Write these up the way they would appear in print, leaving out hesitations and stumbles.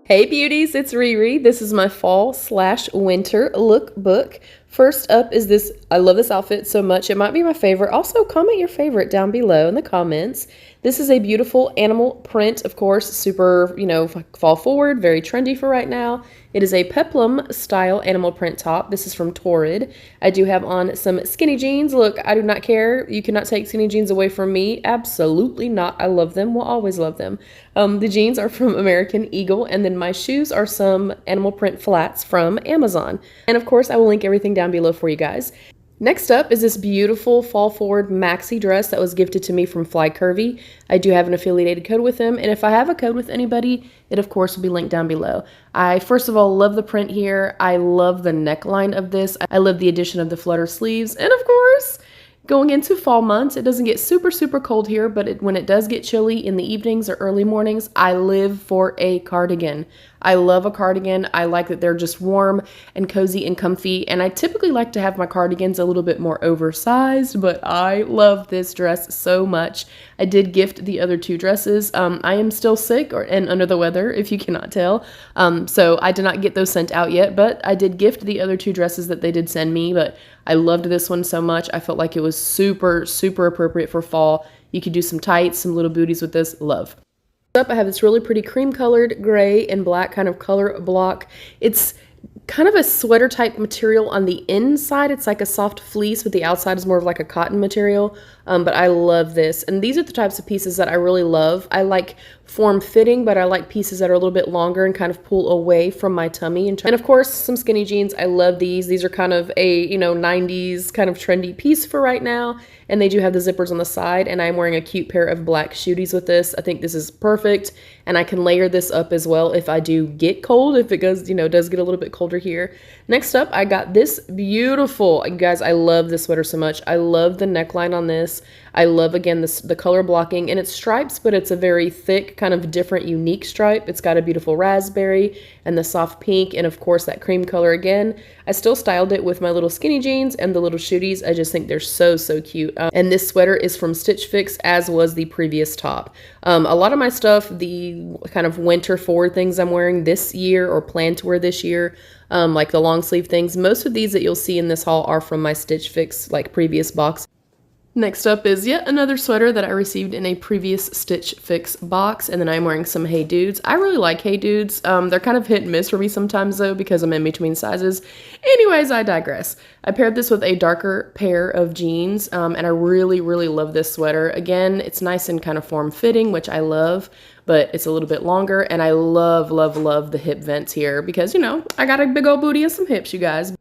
Hey beauties, it's Riri. This is my fall/winter lookbook. First up is this, I love this outfit so much, it might be my favorite. Also, comment your favorite down below in the comments. This is a beautiful animal print, of course, super, fall forward, very trendy for right now. It is a peplum style animal print top. This is from Torrid. I do have on some skinny jeans. Look, I do not care. You cannot take skinny jeans away from me. Absolutely not. I love them. Will always love them. The jeans are from American Eagle, and then my shoes are some animal print flats from Amazon. And of course, I will link everything down below for you guys. Next up is this beautiful fall forward maxi dress that was gifted to me from FLYCURVY. I do have an affiliated code with them, and if I have a code with anybody, it of course will be linked down below. I first of all love the print here. I love the neckline of this. I love the addition of the flutter sleeves, and of course, going into fall months, it doesn't get super cold here, but when it does get chilly in the evenings or early mornings, I live for a cardigan. I love a cardigan. I like that they're just warm and cozy and comfy, and I typically like to have my cardigans a little bit more oversized, but I love this dress so much. I did gift the other two dresses. I am still sick and under the weather, if you cannot tell, so I did not get those sent out yet, but I did gift the other two dresses that they did send me, but I loved this one so much. I felt like it was super appropriate for fall. You could do some tights, some little booties with this. Love. Up, I have this really pretty cream colored gray and black kind of color block. It's kind of a sweater type material on the inside. It's like a soft fleece, but the outside is more of like a cotton material. But I love this. And these are the types of pieces that I really love. I like form fitting, but I like pieces that are a little bit longer and kind of pull away from my tummy. And of course, some skinny jeans. I love these. These are kind of a, 90s kind of trendy piece for right now. And they do have the zippers on the side, and I'm wearing a cute pair of black shooties with this. I think this is perfect, and I can layer this up as well if I do get cold, if it goes, does get a little bit colder here. Next up, I got this beautiful, you guys, I love this sweater so much. I love the neckline on this. I love, again, the color blocking, and it's stripes, but it's a very thick, kind of different, unique stripe. It's got a beautiful raspberry and the soft pink, and of course that cream color again. I still styled it with my little skinny jeans and the little shooties. I just think they're so cute. And this sweater is from Stitch Fix, as was the previous top. A lot of my stuff, the kind of winter forward things I'm wearing this year or plan to wear this year, like the long sleeve things, most of these that you'll see in this haul are from my Stitch Fix, like previous box. Next up is yet another sweater that I received in a previous Stitch Fix box, and then I'm wearing some Hey Dudes. I really like Hey Dudes. They're kind of hit and miss for me sometimes though, because I'm in between sizes. Anyways, I digress. I paired this with a darker pair of jeans, and I really love this sweater. Again, it's nice and kind of form-fitting, which I love, but it's a little bit longer, and I love the hip vents here because, I got a big old booty and some hips, you guys.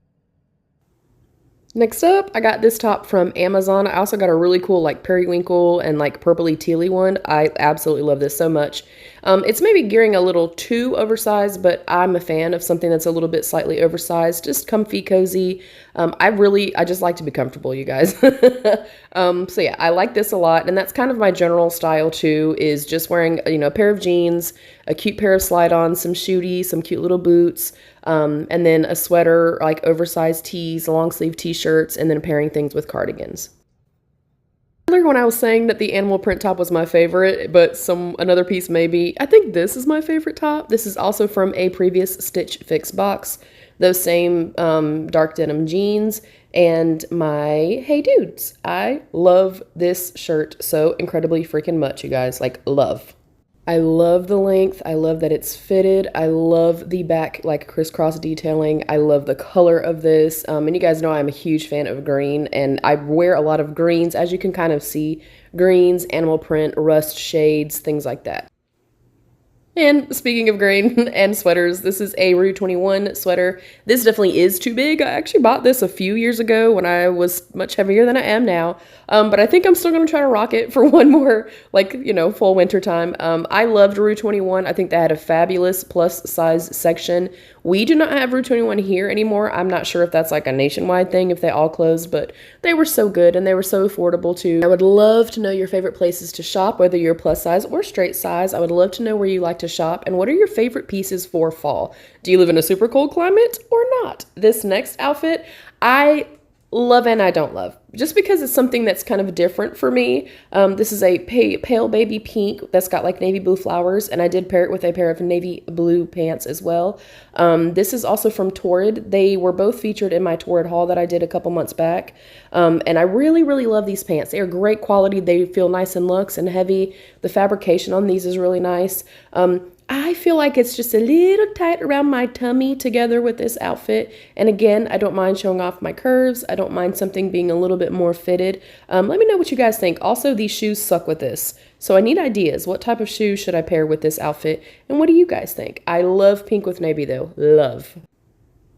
Next up, I got this top from Amazon. I also got a really cool like periwinkle and like purpley tealy one. I absolutely love this so much. It's maybe gearing a little too oversized, but I'm a fan of something that's a little bit slightly oversized, just comfy, cozy. I just like to be comfortable, you guys. So yeah, I like this a lot, and that's kind of my general style too, is just wearing, a pair of jeans, a cute pair of slide-ons, some shooties, some cute little boots, and then a sweater, like oversized tees, long sleeve t-shirts, and then pairing things with cardigans. Earlier when I was saying that the animal print top was my favorite, but another piece maybe, I think this is my favorite top. This is also from a previous Stitch Fix box. Those same dark denim jeans and my Hey Dudes. I love this shirt so incredibly freaking much, you guys. Like, love. I love the length. I love that it's fitted. I love the back, like, crisscross detailing. I love the color of this. And you guys know I'm a huge fan of green, and I wear a lot of greens, as you can kind of see. Greens, animal print, rust shades, things like that. And speaking of green and sweaters, this is a Rue 21 sweater. This definitely is too big. I actually bought this a few years ago when I was much heavier than I am now. But I think I'm still going to try to rock it for one more, full winter time. I loved Rue 21. I think they had a fabulous plus size section. We do not have Rue 21 here anymore. I'm not sure if that's like a nationwide thing, if they all closed, but they were so good and they were so affordable too. I would love to know your favorite places to shop, whether you're plus size or straight size. I would love to know where you like to shop and what are your favorite pieces for fall. Do you live in a super cold climate or not? This next outfit, I love and I don't love, just because it's something that's kind of different for me. This is a pale baby pink that's got like navy blue flowers, and I did pair it with a pair of navy blue pants as well. This is also from Torrid. They were both featured in my Torrid haul that I did a couple months back. And I really, really love these pants. They are great quality. They feel nice and luxe and heavy. The fabrication on these is really nice. I feel like it's just a little tight around my tummy together with this outfit. And again, I don't mind showing off my curves. I don't mind something being a little bit more fitted. Let me know what you guys think. Also, these shoes suck with this. So I need ideas. What type of shoes should I pair with this outfit? And what do you guys think? I love pink with navy though. Love.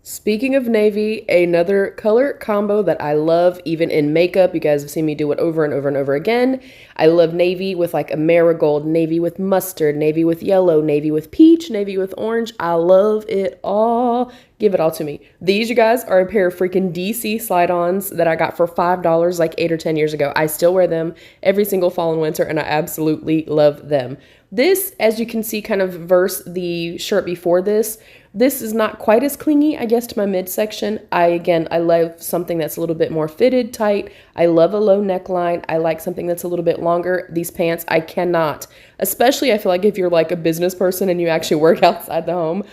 Speaking of navy, another color combo that I love, even in makeup. You guys have seen me do it over and over and over again. I love navy with like a marigold, navy with mustard, navy with yellow, navy with peach, navy with orange. I love it all. Give it all to me. These, you guys, are a pair of freaking DC slide-ons that I got for $5 like 8 or 10 years ago. I still wear them every single fall and winter, and I absolutely love them. This, as you can see, kind of versus the shirt before this. This is not quite as clingy, I guess, to my midsection. I love something that's a little bit more fitted, tight. I love a low neckline. I like something that's a little bit longer. These pants, I cannot. Especially, I feel like if you're like a business person and you actually work outside the home.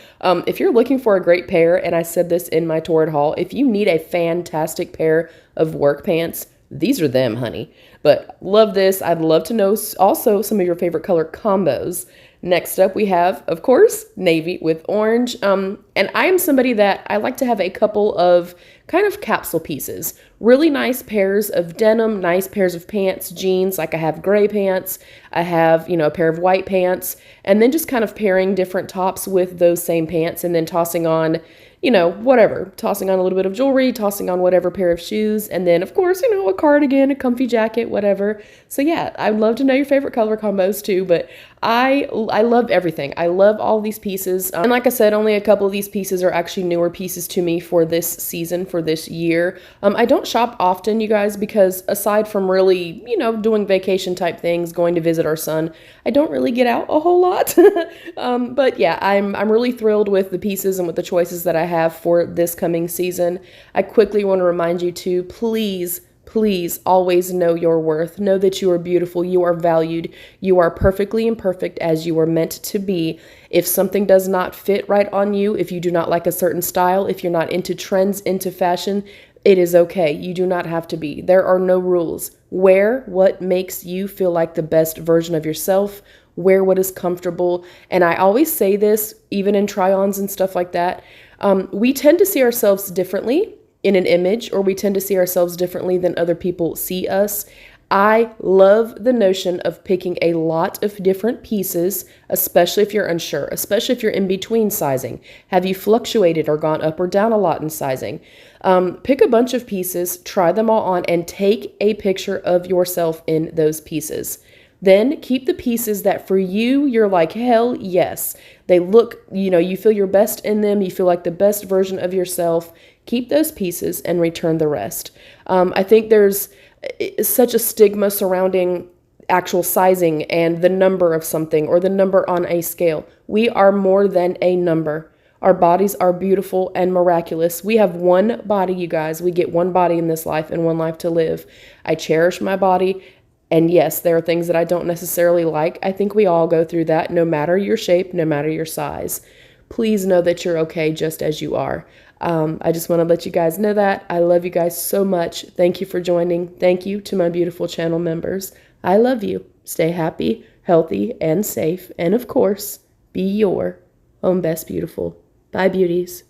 If you're looking for a great pair, and I said this in my Torrid haul, if you need a fantastic pair of work pants, these are them, honey. But love this. I'd love to know also some of your favorite color combos. Next up, we have, of course, navy with orange. And I am somebody that I like to have a couple of kind of capsule pieces. Really nice pairs of denim, nice pairs of pants, jeans. Like I have gray pants. I have, a pair of white pants. And then just kind of pairing different tops with those same pants and then tossing on, whatever. Tossing on a little bit of jewelry, tossing on whatever pair of shoes. And then, of course, a cardigan, a comfy jacket, whatever. So yeah, I'd love to know your favorite color combos too. But I love everything. I love all these pieces. And like I said, only a couple of these pieces are actually newer pieces to me for this season, for this year. I don't shop often, you guys, because aside from really, doing vacation type things, going to visit our son, I don't really get out a whole lot. But yeah, I'm really thrilled with the pieces and with the choices that I have for this coming season. I quickly want to remind you to please always know your worth. Know that you are beautiful, you are valued, you are perfectly imperfect as you are meant to be. If something does not fit right on you, if you do not like a certain style, if you're not into trends, into fashion, it is okay. You do not have to be. There are no rules. Wear what makes you feel like the best version of yourself. Wear what is comfortable. And I always say this, even in try-ons and stuff like that. We tend to see ourselves differently in an image, or we tend to see ourselves differently than other people see us. I love the notion of picking a lot of different pieces, especially if you're unsure, especially if you're in between sizing. Have you fluctuated or gone up or down a lot in sizing? Pick a bunch of pieces, try them all on, and take a picture of yourself in those pieces. Then keep the pieces that for you, you're like, hell yes. They look, you feel your best in them. You feel like the best version of yourself. Keep those pieces and return the rest. I think there's such a stigma surrounding actual sizing and the number of something or the number on a scale. We are more than a number. Our bodies are beautiful and miraculous. We have one body, you guys. We get one body in this life and one life to live. I cherish my body. And yes, there are things that I don't necessarily like. I think we all go through that, no matter your shape, no matter your size. Please know that you're okay just as you are. I just want to let you guys know that. I love you guys so much. Thank you for joining. Thank you to my beautiful channel members. I love you. Stay happy, healthy, and safe. And of course, be your own best beautiful. Bye, beauties.